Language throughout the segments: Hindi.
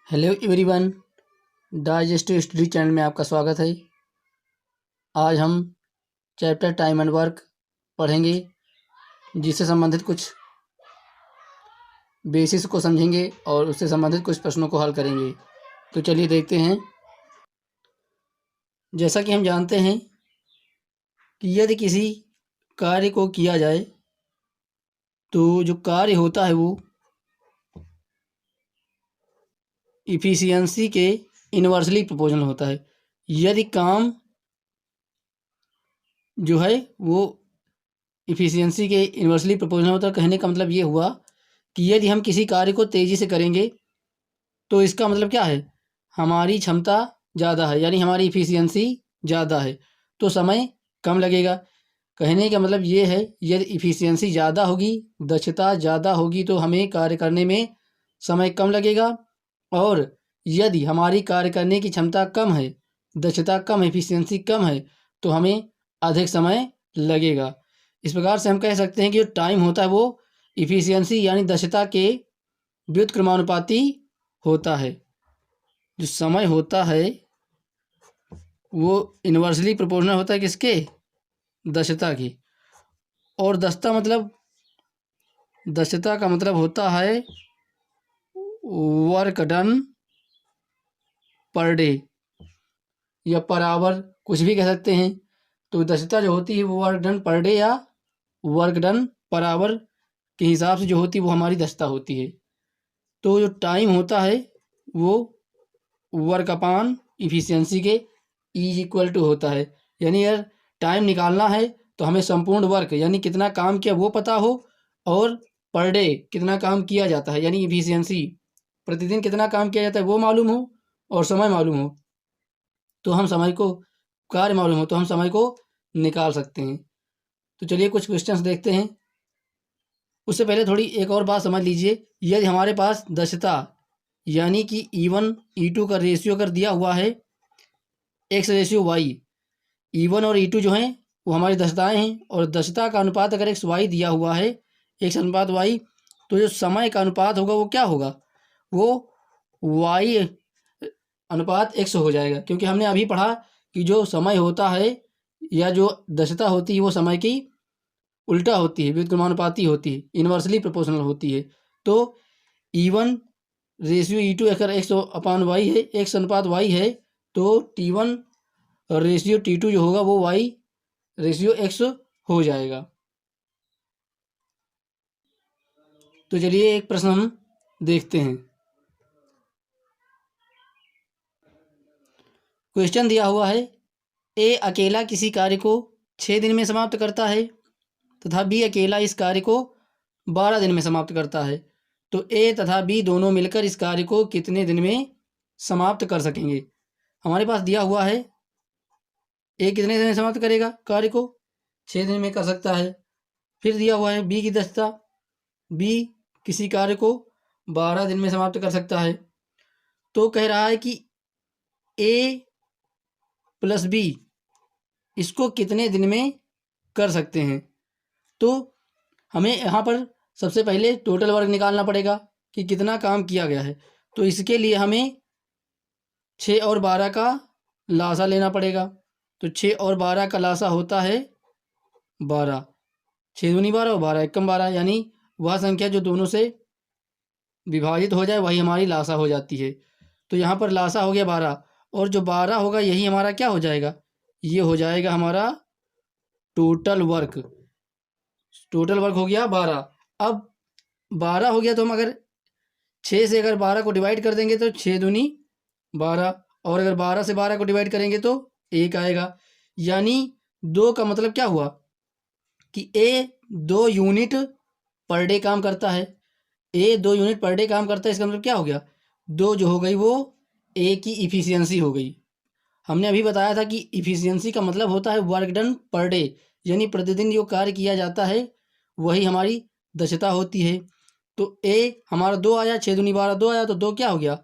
Hello everyone, digestive study channel में आपका स्वागत है। आज हम चैप्टर टाइम एंड वर्क पढ़ेंगे, जिससे संबंधित कुछ बेसिस को समझेंगे और उससे संबंधित कुछ प्रश्नों को हल करेंगे। तो चलिए देखते हैं। जैसा कि हम जानते हैं कि यदि किसी कार्य को किया जाए तो जो कार्य होता है वो इफ़िशियंसी के इन्वर्सली प्रोपोर्शनल होता है। यदि काम जो है वो इफ़िशियंसी के इन्वर्सली प्रोपोर्शनल होता है, कहने का मतलब ये हुआ कि यदि हम किसी कार्य को तेज़ी से करेंगे तो इसका मतलब क्या है, हमारी क्षमता ज़्यादा है, यानी हमारी इफ़िशियंसी ज़्यादा है तो समय कम लगेगा। कहने का मतलब ये है, यदि इफ़िशियंसी ज़्यादा होगी, दक्षता ज़्यादा होगी तो हमें कार्य करने में समय कम लगेगा, और यदि हमारी कार्य करने की क्षमता कम है, दक्षता कम है, इफ़िशियंसी कम है तो हमें अधिक समय लगेगा। इस प्रकार से हम कह सकते हैं कि जो टाइम होता है वो इफ़िशियंसी यानी दक्षता के व्युत्क्रमानुपाती होता है। जो समय होता है वो इन्वर्सली प्रोपोर्शनल होता है किसके, दक्षता की। और दक्षता का मतलब होता है वर्क डन पर डे या पर आवर, कुछ भी कह सकते हैं। तो दक्षता जो होती है वो वर्क डन पर डे या वर्क डन पर आवर के हिसाब से जो होती है वो हमारी दक्षता होती है। तो जो टाइम होता है वो वर्क अपान इफ़िशियंसी के इज इक्वल टू होता है। यानी यार टाइम निकालना है तो हमें संपूर्ण वर्क यानी कितना काम किया वो पता हो, और पर डे कितना काम किया जाता है यानी इफ़िशियंसी प्रतिदिन कितना काम किया जाता है वो मालूम हो, और समय मालूम हो तो हम समय को, कार्य मालूम हो तो हम समय को निकाल सकते हैं। तो चलिए कुछ क्वेश्चंस देखते हैं। उससे पहले थोड़ी एक और बात समझ लीजिए। यदि हमारे पास दक्षता यानी कि E1 E2 का रेशियो अगर दिया हुआ है X/Y, E1 और E2 जो हैं वो हमारी दक्षताएं हैं, और दक्षता का अनुपात अगर XY दिया हुआ है X/Y, तो जो समय का अनुपात होगा वो क्या होगा, वो Y अनुपात X हो जाएगा। क्योंकि हमने अभी पढ़ा कि जो समय होता है या जो दक्षता होती है वो समय की उल्टा होती है, व्युत्क्रमानुपाती होती है, इन्वर्सली प्रोपोर्शनल होती है। तो E1 रेशियो E2 अगर X/Y है, X अनुपात Y है, तो T1 रेशियो T2 जो होगा वो Y रेशियो X हो जाएगा। तो चलिए एक प्रश्न हम देखते हैं। क्वेश्चन दिया हुआ है, ए अकेला किसी कार्य को 6 दिन में समाप्त करता है तथा बी अकेला इस कार्य को 12 दिन में समाप्त करता है। तो ए तथा बी दोनों मिलकर इस कार्य को कितने दिन में समाप्त कर सकेंगे। हमारे पास दिया हुआ है ए कितने दिन में समाप्त करेगा कार्य को, 6 दिन में कर सकता है। फिर दिया हुआ है बी की दक्षता, बी किसी कार्य को 12 दिन में समाप्त कर सकता है। तो कह रहा है कि ए प्लस बी इसको कितने दिन में कर सकते हैं। तो हमें यहाँ पर सबसे पहले टोटल वर्क निकालना पड़ेगा कि कितना काम किया गया है। तो इसके लिए हमें 6 और 12 का लासा लेना पड़ेगा। तो 6 और 12 का लासा होता है 12, 6 दूनी 12 और 12 एकम 12, यानी वह संख्या जो दोनों से विभाजित हो जाए वही हमारी लासा हो जाती है। तो यहाँ पर लासा हो गया 12, और जो 12 होगा यही हमारा क्या हो जाएगा, ये हो जाएगा हमारा टोटल वर्क। टोटल वर्क हो गया 12। अब 12 हो गया तो हम अगर 6 से अगर 12 को डिवाइड कर देंगे तो 6 दूनी 12, और अगर 12 से 12 को डिवाइड करेंगे तो 1 आएगा। यानी 2 का मतलब क्या हुआ कि ए 2 यूनिट पर डे काम करता है। ए 2 यूनिट पर डे काम करता है, इसका मतलब क्या हो गया, 2 जो हो गई वो ए की इफ़िशियंसी हो गई। हमने अभी बताया था कि इफ़िशियंसी का मतलब होता है वर्क डन पर डे, यानी प्रतिदिन जो कार्य किया जाता है वही हमारी दक्षता होती है। तो ए हमारा 2 आया, 6 दूनी 12, 2 आया तो 2 क्या हो गया,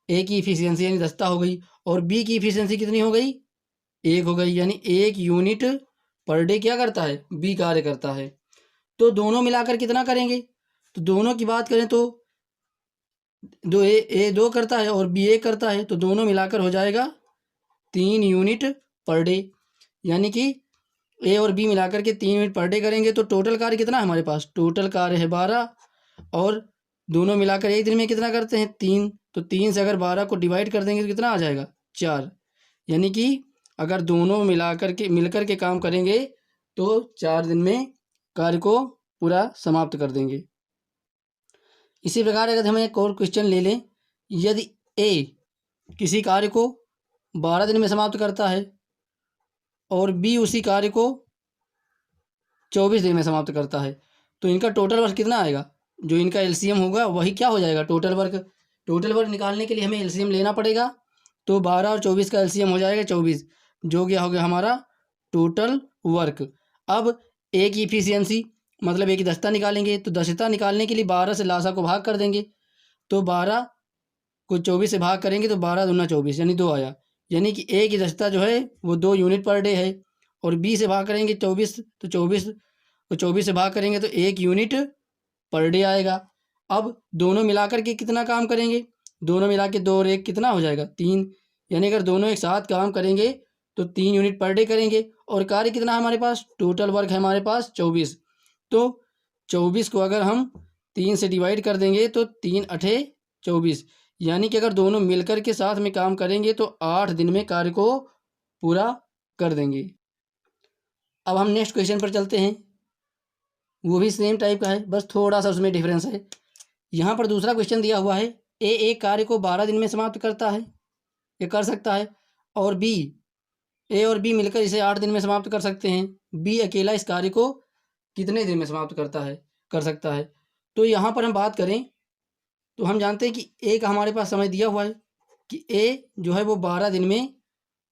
ए की इफ़िशियंसी यानी दक्षता हो गई। और बी की इफ़िशियंसी कितनी हो गई, 1 हो गई, यानी 1 यूनिट पर डे क्या करता है, बी कार्य करता है। तो दोनों मिलाकर कितना करेंगे, तो दोनों की बात करें तो ए 2 करता है और बी 1 करता है, तो दोनों मिलाकर हो जाएगा 3 यूनिट पर डे। यानी कि ए और बी मिलाकर के 3 यूनिट पर डे करेंगे तो टोटल कार्य कितना है हमारे पास? टोटल कार्य है 12, और दोनों मिलाकर एक दिन में कितना करते हैं? 3। तो 3 से अगर 12 को डिवाइड कर देंगे तो कितना आ जाएगा? 4। यानी कि अगर दोनों मिलकर के काम करेंगे तो 4 दिन में कार्य को पूरा समाप्त कर देंगे। इसी प्रकार अगर हम एक और क्वेश्चन ले लें, यदि ए किसी कार्य को 12 दिन में समाप्त करता है और बी उसी कार्य को 24 दिन में समाप्त करता है, तो इनका टोटल वर्क कितना आएगा? जो इनका एलसीएम होगा वही क्या हो जाएगा? Total work. टोटल वर्क निकालने के लिए हमें एलसीएम लेना पड़ेगा, तो 12 और 24 का एलसीएम हो जाएगा 24, जो क्या हो गया हमारा टोटल वर्क। अब ए की इफिशियंसी मतलब ए की दक्षता निकालेंगे, तो दक्षता निकालने के लिए 12 से लासा को भाग कर देंगे, तो 12 को 24 से भाग करेंगे तो 12 दूना 24 यानी 2 आया। यानी कि ए की दक्षता जो है वो 2 यूनिट पर डे है, और बी से भाग करेंगे 24, तो 24 से भाग करेंगे तो 1 यूनिट पर डे आएगा। अब दोनों मिलाकर के कितना काम करेंगे? दोनों मिला के 2 और 1 कितना हो जाएगा? 3। यानी अगर दोनों एक साथ काम करेंगे तो 3 यूनिट पर डे करेंगे, और कार्य कितना है हमारे पास? टोटल वर्क है हमारे पास 24। तो 24 को अगर हम 3 से डिवाइड कर देंगे तो 3 अठे 24, यानी कि अगर दोनों मिलकर के साथ में काम करेंगे तो 8 दिन में कार्य को पूरा कर देंगे। अब हम नेक्स्ट क्वेश्चन पर चलते हैं, वो भी सेम टाइप का है, बस थोड़ा सा उसमें डिफरेंस है। यहाँ पर दूसरा क्वेश्चन दिया हुआ है, ए एक कार्य को 12 दिन में समाप्त करता है, ये कर सकता है, और बी ए और बी मिलकर इसे 8 दिन में समाप्त कर सकते हैं। बी अकेला इस कार्य को कितने दिन में समाप्त कर सकता है? तो यहाँ पर हम बात करें तो हम जानते हैं कि ए का हमारे पास समय दिया हुआ है कि ए जो है वो 12 दिन में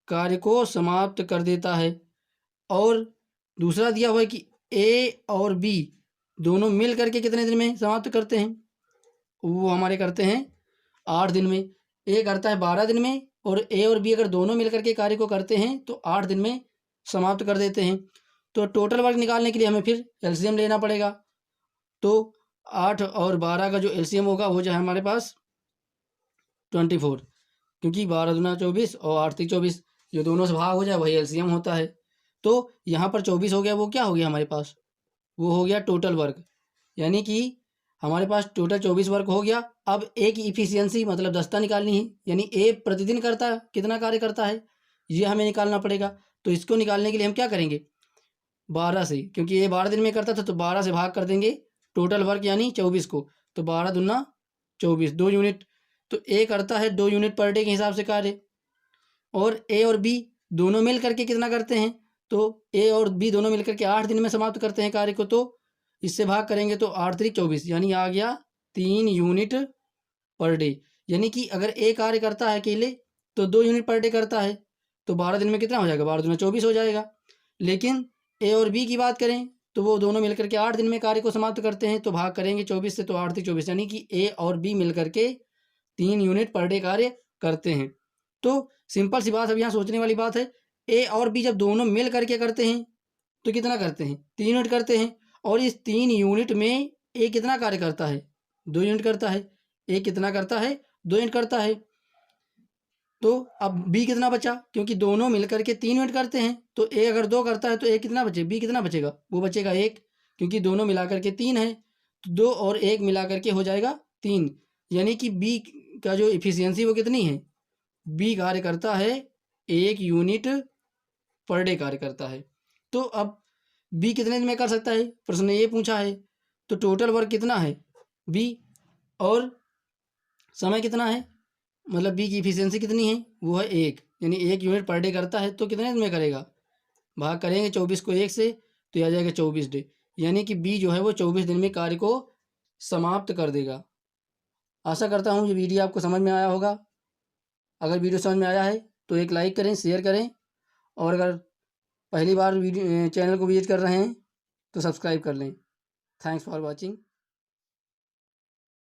कार्य को समाप्त कर देता है, और दूसरा दिया हुआ है कि ए और बी दोनों मिल करके कितने दिन में समाप्त करते हैं? वो हमारे करते हैं 8 दिन में। ए करता है 12 दिन में, और ए और बी अगर दोनों मिल करके कार्य को करते हैं तो 8 दिन में समाप्त कर देते हैं। तो टोटल वर्क निकालने के लिए हमें फिर एलसीएम लेना पड़ेगा, तो 8 और 12 का जो एलसीएम होगा वो जो है हमारे पास 24, क्योंकि 12 दूना 24 और 8 तीन 24, जो दोनों से भाग हो जाए वही एलसीएम होता है। तो यहाँ पर 24 हो गया, वो क्या हो गया हमारे पास? वो हो गया टोटल वर्क, यानी कि हमारे पास टोटल 24 वर्क हो गया। अब ए की इफिशियंसी मतलब दक्षता निकालनी है, यानी ए प्रतिदिन करता है कितना कार्य करता है ये हमें निकालना पड़ेगा। तो इसको निकालने के लिए हम क्या करेंगे? 12 से, क्योंकि ए 12 दिन में करता था तो 12 से भाग कर देंगे टोटल वर्क यानी 24 को, तो 12 दूना 24, 2 यूनिट। तो ए करता है 2 यूनिट पर डे के हिसाब से कार्य, और ए और बी दोनों मिल करके कितना करते हैं? तो ए और बी दोनों मिलकर के 8 दिन में समाप्त करते हैं कार्य को, तो इससे भाग करेंगे तो 8 3 24, यानी आ गया 3 यूनिट पर डे। यानी कि अगर ए कार्य करता है अकेले तो 2 यूनिट पर डे करता है, तो 12 दिन में कितना हो जाएगा? 12 दूना 24 हो जाएगा। लेकिन ए और बी की बात करें तो वो दोनों मिलकर के 8 दिन में कार्य को समाप्त करते हैं, तो भाग करेंगे 24 से, तो 8 3 24, यानी कि ए और बी मिलकर के 3 यूनिट पर डे कार्य करते हैं। तो सिंपल सी बात अब यहाँ सोचने वाली बात है, ए और बी जब दोनों मिल करके करते हैं तो कितना करते हैं? 3 यूनिट करते हैं, और इस 3 यूनिट में ए कितना कार्य करता है? 2 यूनिट करता है। ए कितना करता है? 2 यूनिट करता है। तो अब बी कितना बचा? क्योंकि दोनों मिलकर के 3 यूनिट करते हैं, तो ए अगर 2 करता है तो ए कितना बचे? बी कितना बचेगा? वो बचेगा 1, क्योंकि दोनों मिलाकर के 3 है, तो 2 और 1 मिलाकर के हो जाएगा 3। यानी कि बी का जो इफिशियंसी वो कितनी है? बी कार्य करता है 1 यूनिट पर डे कार्य करता है। तो अब बी कितने दिन में कर सकता है? प्रश्न ने ये पूछा है। तो टोटल वर्क कितना है बी, और समय कितना है, मतलब बी की इफिशियंसी कितनी है? वो है 1, यानी 1 यूनिट पर डे करता है, तो कितने दिन में करेगा? भाग करेंगे 24 को 1 से, तो आ जाएगा 24 डे, यानी कि बी जो है वो 24 दिन में कार्य को समाप्त कर देगा। आशा करता हूँ ये वीडियो आपको समझ में आया होगा। अगर वीडियो समझ में आया है तो एक लाइक करें, शेयर करें, और अगर पहली बार वीडियो चैनल को विजिट कर रहे हैं तो सब्सक्राइब कर लें। Thanks for watching.